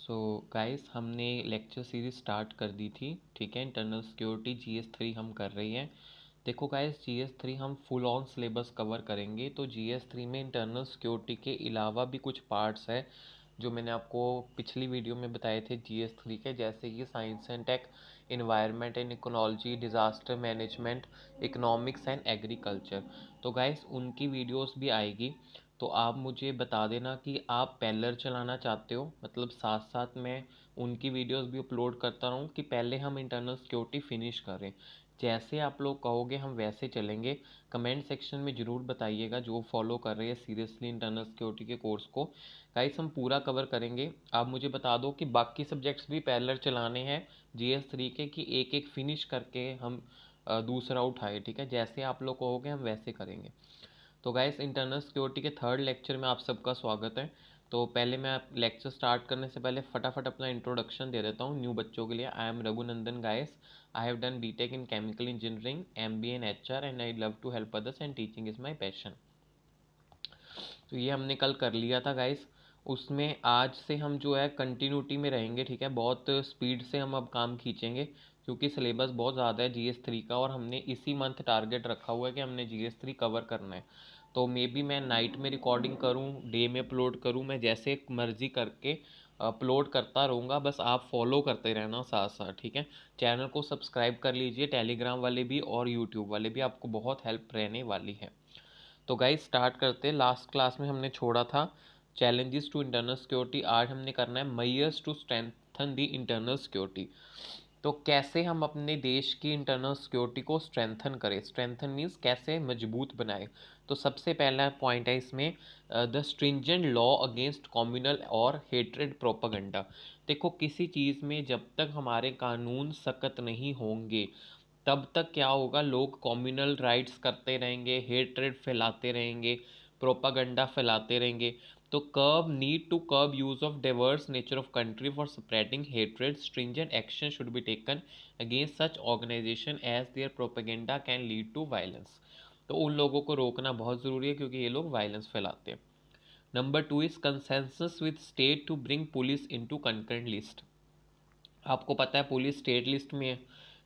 So guys, हमने lecture series start कर दी थी। ठीक है, इंटरनल सिक्योरिटी GS3 हम कर रही हैं। देखो गाइस, GS3 हम फुल ऑन सिलेबस कवर करेंगे। तो GS3 में इंटरनल सिक्योरिटी के अलावा भी कुछ पार्ट्स है जो मैंने आपको पिछली वीडियो में बताए थे GS3 के, जैसे कि science and tech, environment and ecology, disaster management, economics and agriculture. तो गाइस, उनकी वीडियोस भी आएगी। तो आप मुझे बता देना कि आप पैरेलल चलाना चाहते हो, मतलब साथ साथ मैं उनकी वीडियोस भी अपलोड करता रहूँ, कि पहले हम इंटरनल सिक्योरिटी फिनिश करें। जैसे आप लोग कहोगे हम वैसे चलेंगे। कमेंट सेक्शन में ज़रूर बताइएगा जो फॉलो कर रहे हैं सीरियसली इंटरनल सिक्योरिटी के कोर्स को। गाइस, हम पूरा कवर करेंगे। आप मुझे बता दो कि बाकी सब्जेक्ट्स भी पैरेलल चलाने हैं GS3 के, कि एक एक फिनिश करके हम दूसरा उठाए। ठीक है, जैसे आप लोग कहोगे हम वैसे करेंगे। तो गाइस, इंटरनल सिक्योरिटी के थर्ड लेक्चर में आप सबका स्वागत है। तो पहले मैं लेक्चर स्टार्ट करने से पहले फटाफट अपना इंट्रोडक्शन दे देता हूँ न्यू बच्चों के लिए। I am Raghunandan guys. I have done BTech in chemical engineering, MBA in HR and I love to help others and teaching is my passion. तो ये हमने कल कर लिया था गाइस। उसमें आज से हम जो है कंटिन्यूटी में रहेंगे। ठीक है, बहुत स्पीड से हम अब काम खींचेंगे क्योंकि सिलेबस बहुत ज़्यादा है GS3 का, और हमने इसी मंथ टारगेट रखा हुआ है कि हमने GS3 कवर करना है। तो मे बी मैं नाइट में रिकॉर्डिंग करूं, डे में अपलोड करूं, मैं जैसे मर्जी करके अपलोड करता रहूँगा। बस आप फॉलो करते रहना साथ साथ। ठीक है, चैनल को सब्सक्राइब कर लीजिए, टेलीग्राम वाले भी और यूट्यूब वाले भी, आपको बहुत हेल्प रहने वाली है। तो गाइस, स्टार्ट करते हैं। लास्ट क्लास में हमने छोड़ा था चैलेंजेस टू इंटरनल सिक्योरिटी। आज हमने करना है measures to strengthen the internal security. तो कैसे हम अपने देश की इंटरनल सिक्योरिटी को स्ट्रेंथन करें। स्ट्रेंथन मीन्स कैसे मजबूत बनाए। तो सबसे पहला पॉइंट है इसमें the stringent law against communal और हेट्रेड प्रोपागेंडा। देखो, किसी चीज़ में जब तक हमारे कानून सख्त नहीं होंगे तब तक क्या होगा, लोग कम्युनल राइट्स करते रहेंगे, हेट्रेड फैलाते रहेंगे, प्रोपागेंडा फैलाते रहेंगे। तो curb need to curb use of diverse nature of country for spreading hatred. Stringent action should be taken against such organisation as their propaganda can lead to violence. तो उन लोगों को रोकना बहुत ज़रूरी है क्योंकि ये लोग वायलेंस फैलाते हैं। Number 2 is consensus with state to bring police into concurrent list. आपको पता है पुलिस स्टेट लिस्ट में है।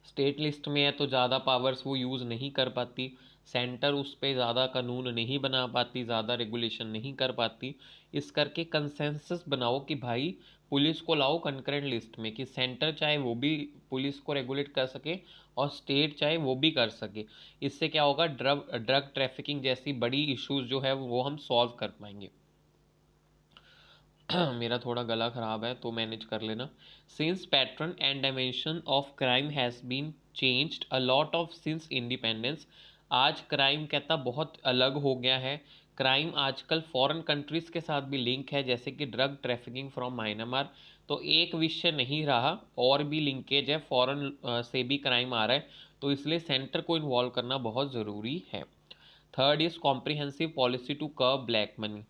स्टेट लिस्ट में है तो ज़्यादा पावर्स वो यूज़ नहीं कर पाती। सेंटर उस पर ज़्यादा कानून नहीं बना पाती, ज़्यादा रेगुलेशन नहीं कर पाती। इस करके कंसेंसस बनाओ कि भाई पुलिस को लाओ कंकरेंट लिस्ट में, कि सेंटर चाहे वो भी पुलिस को रेगुलेट कर सके और स्टेट चाहे वो भी कर सके। इससे क्या होगा, ड्रग ट्रैफिकिंग जैसी बड़ी इश्यूज जो है वो हम सॉल्व कर पाएंगे। मेरा थोड़ा गला ख़राब है तो मैनेज कर लेना। Since pattern and dimension of crime has been changed a lot of since independence. आज क्राइम कहता बहुत अलग हो गया है। क्राइम आजकल फॉरेन कंट्रीज़ के साथ भी लिंक है, जैसे कि ड्रग ट्रैफिकिंग फ्रॉम म्यांमार। तो एक विषय नहीं रहा, और भी लिंकेज है, फॉरेन से भी क्राइम आ रहा है। तो इसलिए सेंटर को इन्वॉल्व करना बहुत ज़रूरी है। Third is comprehensive policy to curb black money.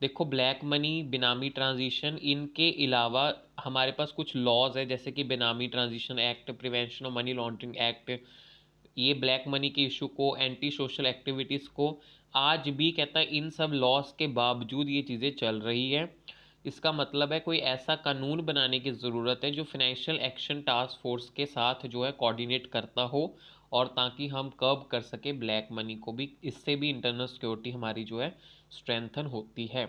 देखो, ब्लैक मनी, बिनामी ट्रांजिशन, इनके अलावा हमारे पास कुछ लॉज है, जैसे कि benami transition act, prevention of money laundering act. ये ब्लैक मनी के इशू को, एंटी सोशल एक्टिविटीज़ को आज भी कहता है, इन सब लॉज के बावजूद ये चीज़ें चल रही है। इसका मतलब है कोई ऐसा कानून बनाने की ज़रूरत है जो फिनेंशियल एक्शन टास्क फोर्स के साथ जो है कोऑर्डिनेट करता हो, और ताकि हम कर्ब कर सके ब्लैक मनी को भी। इससे भी इंटरनल सिक्योरिटी हमारी जो है स्ट्रेंथन होती है।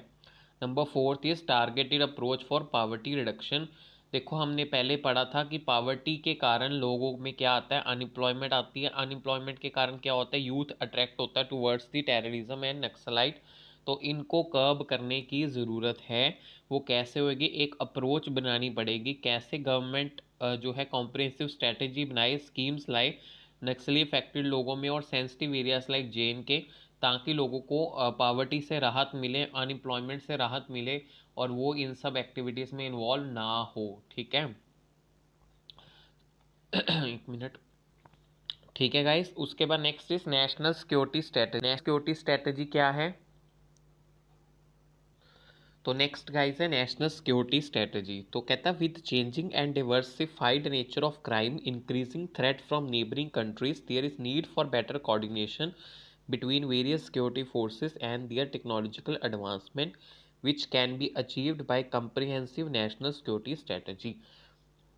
Number fourth is targeted approach for poverty reduction. देखो, हमने पहले पढ़ा था कि पावर्टी के कारण लोगों में क्या आता है, अनएम्प्लॉयमेंट आती है। अनएम्प्लॉयमेंट के कारण क्या होता है, यूथ अट्रैक्ट होता है towards the terrorism and naxalite. तो इनको कर्ब करने की ज़रूरत है। वो कैसे होगी, एक अप्रोच बनानी पड़ेगी, कैसे गवर्नमेंट जो है कॉम्प्रिहेंसिव स्ट्रेटेजी बनाए, स्कीम्स लाए नक्सली अफेक्टेड लोगों में और सेंसिटिव एरियाज लाइक जेन के, ताकि लोगों को पावर्टी से राहत मिले, अनएम्प्लॉयमेंट से राहत मिले, और वो इन सब एक्टिविटीज़ में इन्वॉल्व ना हो। ठीक है। एक मिनट। ठीक है गाइस, उसके बाद next is national security strategy. National security strategy क्या है? तो नेक्स्ट गाइस है नेशनल सिक्योरिटी स्ट्रेटेजी। तो कहता है with changing and diversified nature of crime, increasing threat from neighbouring countries, there is need for better coordination between various security forces and their technological advancement, which can be achieved by comprehensive national security strategy.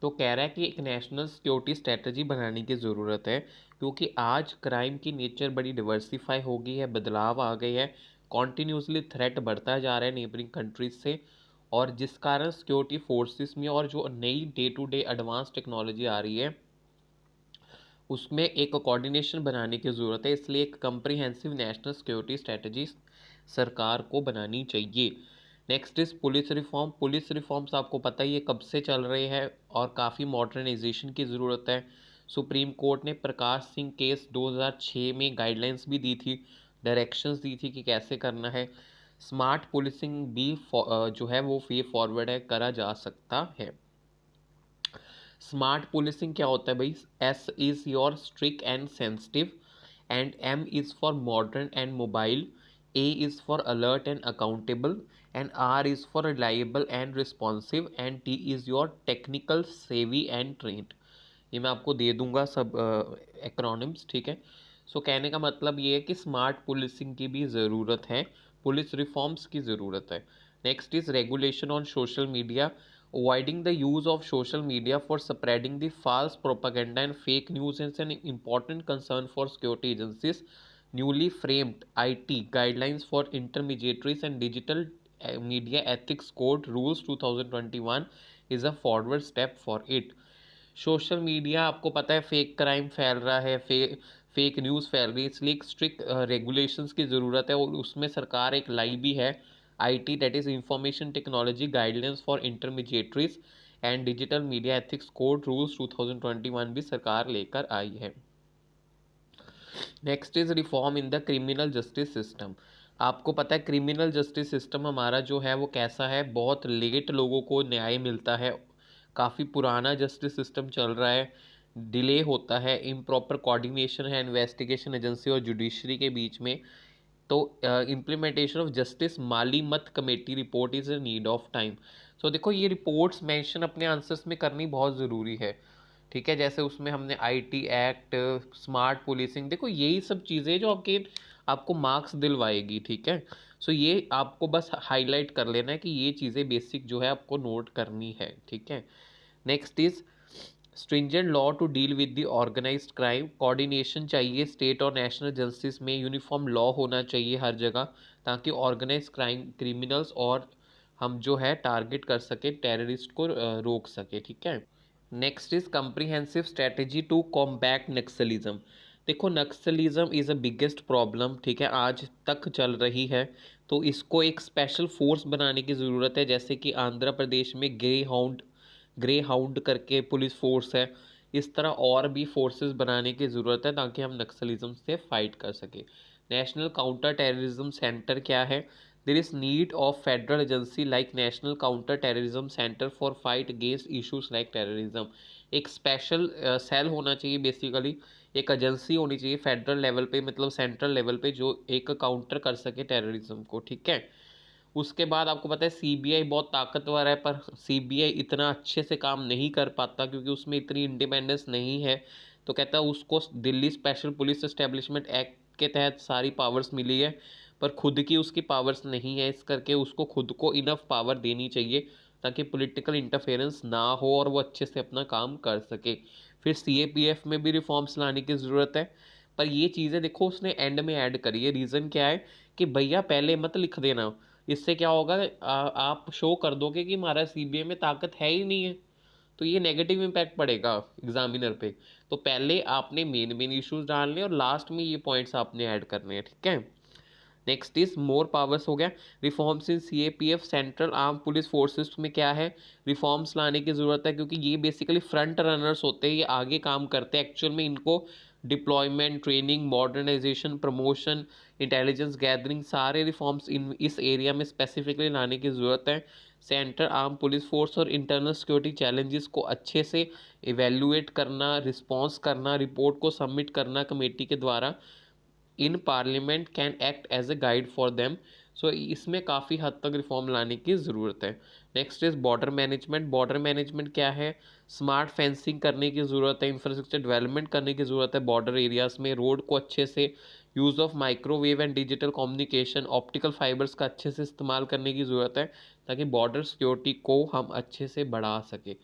तो कह रहा है कि एक national security strategy बनाने की ज़रूरत है, क्योंकि आज क्राइम की नेचर बड़ी डिवर्सिफाई हो गई है, बदलाव आ गए हैं, कॉन्टीन्यूसली थ्रेट बढ़ता जा रहा है नेबरिंग कंट्रीज से, और जिस कारण सिक्योरिटी फोर्सेस में और जो नई day to day advance technology आ रही है उसमें एक कोऑर्डिनेशन बनाने की ज़रूरत है। इसलिए एक कंप्रिहेंसिव नेशनल सिक्योरिटी स्ट्रेटजी सरकार को बनानी चाहिए। Next is police reform. Police reforms आपको पता ही है कब से चल रहे हैं और काफ़ी मॉडर्नाइजेशन की ज़रूरत है। सुप्रीम कोर्ट ने प्रकाश सिंह केस 2006 में गाइडलाइंस भी दी थी, डायरेक्शंस दी थी कि कैसे करना है। स्मार्ट पुलिसिंग भी जो है वो वे फॉरवर्ड है, करा जा सकता है। स्मार्ट पुलिसिंग क्या होता है भाई? S is your strict and sensitive, and M is for modern and mobile, A is for alert and accountable, and R is for reliable and responsive, and T is your technical savvy and trained. ये मैं आपको दे दूंगा सब acronyms, ठीक है। सो कहने का मतलब ये है कि स्मार्ट पुलिसिंग की भी ज़रूरत है, पुलिस रिफॉर्म्स की ज़रूरत है। Next is regulation on social media. Avoiding the use of social media for spreading the false propaganda and fake news is an important concern for security agencies. Newly framed IT guidelines for intermediaries and digital media ethics code rules 2021 is a forward step for it. Social media आपको पता है fake crime फैल रहा है, fake news फैल रही है, इसलिए एक स्ट्रिक्ट रेगुलेशंस की ज़रूरत है, और उसमें सरकार एक लाई भी है IT, that is information technology guidelines for intermediaries and digital media ethics code rules 2021 भी सरकार लेकर आई है। Next is reform in the criminal justice system. आपको पता है क्रिमिनल जस्टिस सिस्टम हमारा जो है वो कैसा है, बहुत लेट लोगों को न्याय मिलता है, काफ़ी पुराना जस्टिस सिस्टम चल रहा है, डिले होता है, इम्प्रॉपर कोऑर्डिनेशन है इन्वेस्टिगेशन एजेंसी और जुडिशरी के बीच में। तो implementation of justice Malimath committee report is a need of time. So देखो ये रिपोर्ट्स मेंशन अपने आंसर्स में करनी बहुत ज़रूरी है, ठीक है। जैसे उसमें हमने आईटी एक्ट, स्मार्ट पुलिसिंग, देखो यही सब चीज़ें जो आपको मार्क्स दिलवाएगी, ठीक है। सो ये आपको बस हाईलाइट कर लेना है कि ये चीज़ें बेसिक जो है आपको नोट करनी है, ठीक है। Next is stringent law to deal with the organised crime. Coordination चाहिए स्टेट और नेशनल जस्टिस में, यूनिफॉर्म लॉ होना चाहिए हर जगह, ताकि ऑर्गेनाइज क्राइम क्रिमिनल्स और हम जो है टारगेट कर सके, टेररिस्ट को रोक सके, ठीक है। Next is comprehensive strategy to combat naxalism. देखो naxalism is a biggest problem, ठीक है, आज तक चल रही है। तो इसको एक स्पेशल फोर्स बनाने की ज़रूरत है, जैसे कि आंध्र प्रदेश में ग्रे हाउंड करके पुलिस फोर्स है। इस तरह और भी फोर्सेस बनाने की ज़रूरत है ताकि हम नक्सलिज्म से फाइट कर सके। नेशनल काउंटर टेररिज्म सेंटर क्या है? There is need of federal agency like national counter terrorism centre for fight against issues like terrorism. एक स्पेशल सेल होना चाहिए, बेसिकली एक एजेंसी होनी चाहिए फेडरल लेवल पे, मतलब सेंट्रल लेवल पे, जो एक काउंटर कर सके टेररिज्म को, ठीक है। उसके बाद आपको पता है सीबीआई बहुत ताकतवर है, पर सीबीआई इतना अच्छे से काम नहीं कर पाता क्योंकि उसमें इतनी इंडिपेंडेंस नहीं है। तो कहता है उसको Delhi special police establishment act के तहत सारी पावर्स मिली है, पर खुद की उसकी पावर्स नहीं है, इस करके उसको खुद को इनफ पावर देनी चाहिए ताकि पॉलिटिकल इंटरफेरेंस ना हो और वो अच्छे से अपना काम कर सके। फिर सीएपीएफ में भी रिफॉर्म्स लाने की ज़रूरत है, पर ये चीज़ें देखो उसने एंड में ऐड करी है। रीज़न क्या है कि भैया पहले मत लिख देना, इससे क्या होगा, आप शो कर दोगे कि हमारा सीबीआई में ताकत है ही नहीं है, तो ये नेगेटिव इम्पैक्ट पड़ेगा एग्जामिनर पे। तो पहले आपने मेन मेन इश्यूज डालने और लास्ट में ये पॉइंट्स आपने ऐड करने हैं, ठीक है। नेक्स्ट इज मोर पावर्स हो गया। Reforms in CAPF central arm police forces में क्या है, रिफॉर्म्स लाने की ज़रूरत है, क्योंकि ये बेसिकली फ्रंट रनर्स होते हैं, ये आगे काम करते हैं एक्चुअल में। इनको deployment, training, modernisation, promotion, intelligence gathering, सारे रिफॉर्म्स इस एरिया में स्पेसिफिकली लाने की ज़रूरत है। सेंट्रल आर्म पुलिस फोर्स और इंटरनल सिक्योरिटी चैलेंजेस को अच्छे से इवेल्युएट करना, रिस्पॉन्स करना, रिपोर्ट को सबमिट करना कमेटी के द्वारा in parliament can act as a guide for them. So इसमें काफ़ी हद तक रिफॉर्म लाने की ज़रूरत है। Next is border management. Border management क्या है? स्मार्ट फेंसिंग करने की ज़रूरत है, इंफ्रास्ट्रक्चर डेवलपमेंट करने की ज़रूरत है, बॉर्डर एरियाज़ में रोड को अच्छे से use of microwave and digital communication, optical fibres का अच्छे से इस्तेमाल करने की ज़रूरत है ताकि बॉर्डर सिक्योरिटी को हम अच्छे से बढ़ा सके।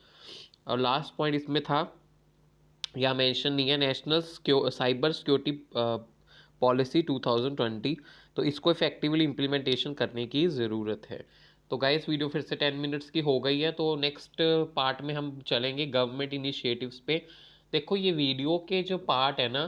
और लास्ट पॉइंट इसमें था, या मेंशन नहीं है, नेशनल साइबर सिक्योरिटी पॉलिसी 2020, तो इसको इफेक्टिवली इम्प्लीमेंटेशन करने की ज़रूरत है। तो गाइस वीडियो फिर से 10 मिनट्स की हो गई है, तो नेक्स्ट पार्ट में हम चलेंगे गवर्नमेंट इनिशिएटिव्स पे। देखो ये वीडियो के जो पार्ट है ना,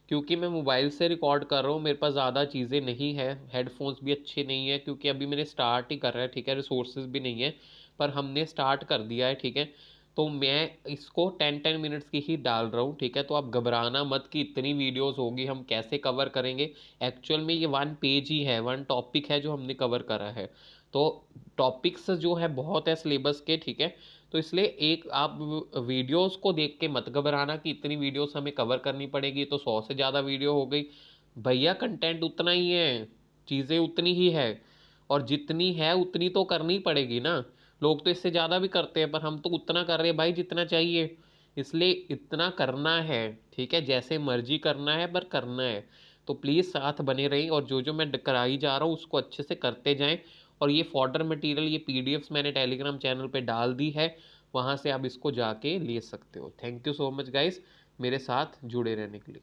क्योंकि मैं मोबाइल से रिकॉर्ड कर रहा हूँ, मेरे पास ज़्यादा चीज़ें नहीं है, हेडफोन्स भी अच्छे नहीं है, क्योंकि अभी मैंने स्टार्ट ही कर रहा है, ठीक है, रिसोर्सेज भी नहीं है, पर हमने स्टार्ट कर दिया है, ठीक है। तो मैं इसको 10-10 मिनट्स की ही डाल रहा हूँ, ठीक है। तो आप घबराना मत कि इतनी वीडियोस होगी, हम कैसे कवर करेंगे। एक्चुअल में ये 1 पेज ही है, 1 टॉपिक है जो हमने कवर करा है। तो टॉपिक्स जो है बहुत है सिलेबस के, ठीक है। तो इसलिए एक आप वीडियोस को देख के मत घबराना कि इतनी वीडियोस हमें कवर करनी पड़ेगी, तो 100 से ज़्यादा वीडियो हो गई। भैया कंटेंट उतना ही है, चीज़ें उतनी ही है, और जितनी है उतनी तो करनी पड़ेगी ना। लोग तो इससे ज़्यादा भी करते हैं, पर हम तो उतना कर रहे हैं भाई जितना चाहिए, इसलिए इतना करना है, ठीक है। जैसे मर्जी करना है, पर करना है। तो प्लीज़ साथ बने रहें, और जो जो मैं कराई जा रहा हूँ उसको अच्छे से करते जाएं। और ये फॉर्डर मटेरियल, ये पीडीएफ्स मैंने टेलीग्राम चैनल पे डाल दी है, वहाँ से आप इसको जाके ले सकते हो। Thank you so much guys, मेरे साथ जुड़े रहने के लिए।